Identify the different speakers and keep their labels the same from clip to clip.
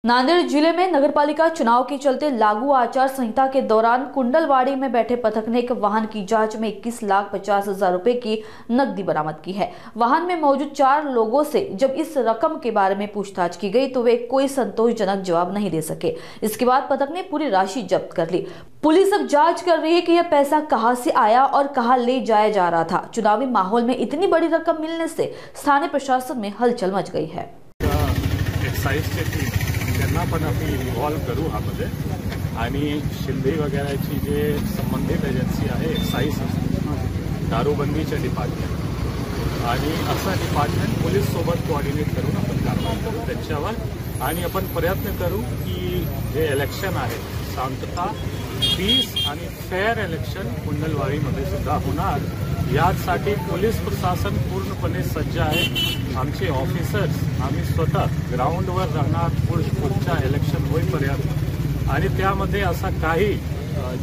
Speaker 1: नांदेड़ जिले में नगरपालिका चुनाव के चलते लागू आचार संहिता के दौरान कुंडलवाड़ी में बैठे पथक ने एक वाहन की जांच में 21,50,000 रुपए की नकदी बरामद की है। वाहन में मौजूद 4 लोगों से जब इस रकम के बारे में पूछताछ की गई तो वे कोई संतोषजनक जवाब नहीं दे सके। इसके बाद पथक ने पूरी राशि जब्त कर ली। पुलिस अब जाँच कर रही है कि यह पैसा कहाँ से आया और कहाँ ले जाया जा रहा था। चुनावी माहौल में इतनी बड़ी रकम मिलने से स्थानीय प्रशासन में हलचल मच गई है।
Speaker 2: त्यांना पण आम्ही इन्व्हॉल्व करू ह्यामध्ये आणि शिंदे वगैरेची जे संबंधित एजन्सी आहे एक्साईज दारूबंदीचे डिपार्टमेंट आणि असं डिपार्टमेंट पोलीस सोबत कोऑर्डिनेट करून आपण कारवाई करू त्यांच्यावर आणि आपण प्रयत्न करू की जे इलेक्शन आहे शांतता पीस आणि फेअर इलेक्शन कुंडलवाडीमध्ये सुद्धा होणार यासाठी पोलीस प्रशासन पूर्णपणे सज्ज आहे। आमचे ऑफिसर्स आम्ही स्वतः ग्राउंडवर राहणार पुढच्या इलेक्शन होईपर्यंत आणि त्यामध्ये असा काही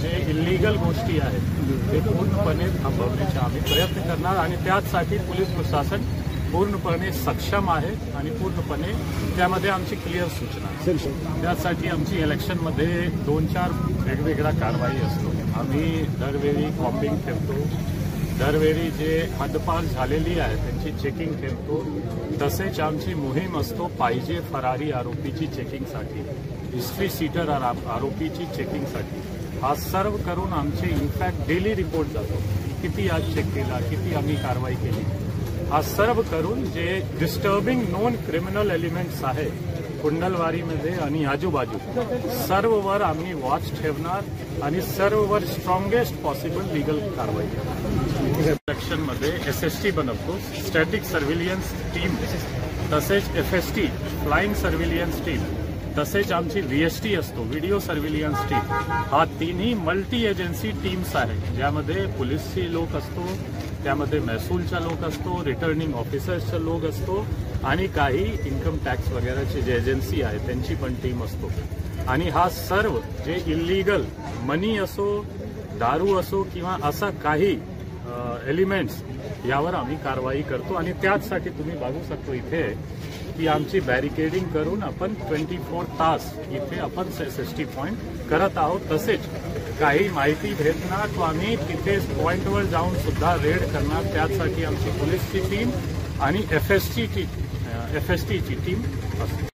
Speaker 2: जे इल्लीगल गोष्टी आहेत ते पूर्णपणे थांबवण्याचा आम्ही प्रयत्न करणार आणि त्यासाठी पोलीस प्रशासन पूर्णपणे सक्षम आहे आणि पूर्णपणे त्यामध्ये आमची क्लिअर सूचना आहे। त्यासाठी आमची इलेक्शनमध्ये 2-4 वेगवेगळ्या कारवाई असतो। आम्ही दरवेळी कॉम्बिंग ठेवतो, दरवेळी जे हद्दपार झालेली आहे त्यांची चेकिंग ठेवतो। तसेच आमची मोहीम असतो पाहिजे फरारी आरोपीची चेकिंगसाठी, हिस्ट्री सीटर आरोपीची चेकिंगसाठी। हा सर्व करून आमचे इनफॅक्ट डेली रिपोर्ट जातो, किती आज चेक केला, किती आम्ही कारवाई केली। हा सर्व करून जे डिस्टर्बिंग नॉन क्रिमिनल एलिमेंट्स आहे कुंडलवाडीमध्ये आणि आजूबाजू सर्ववर आम्ही वॉच ठेवणार आणि सर्ववर स्ट्रॉंगेस्ट पॉसिबल लीगल कारवाई करणार। इलेक्शनमध्ये SST बनवतो, स्टॅटिक सर्व्हिलियन्स टीम, तसेच FST फ्लाइंग सर्व्हिलियन्स टीम, तसेच आमची VST असतो, व्हिडिओ सर्व्हिलियन्स टीम। हा तिन्ही मल्टी एजन्सी टीम्स आहेत ज्यामध्ये पोलीसचे लोक असतो, त्यामध्ये महसूलचा लोक असतो, रिटर्निंग ऑफिसर्सचा लोक असतो आणि काही इन्कम टॅक्स वगैरेची जे एजन्सी आहे त्यांची पण टीम असतो। आणि हा सर्व जे इल्लीगल मनी असो, दारू असो किंवा असा काही एलिमेंट्स यावर आम्ही कारवाई करतो आणि त्याचसाठी तुम्ही बघू शकतो इथे की आमची बॅरिकेडिंग करून आपण 24 तास इथे आपण SST पॉइंट करत आहोत। तसेच काही माहिती भेटणार तो आम्ही तिथे पॉइंटवर जाऊन सुद्धा रेड करणार। त्यासाठी आमची पोलीसची टीम आणि FST ची टीम असते।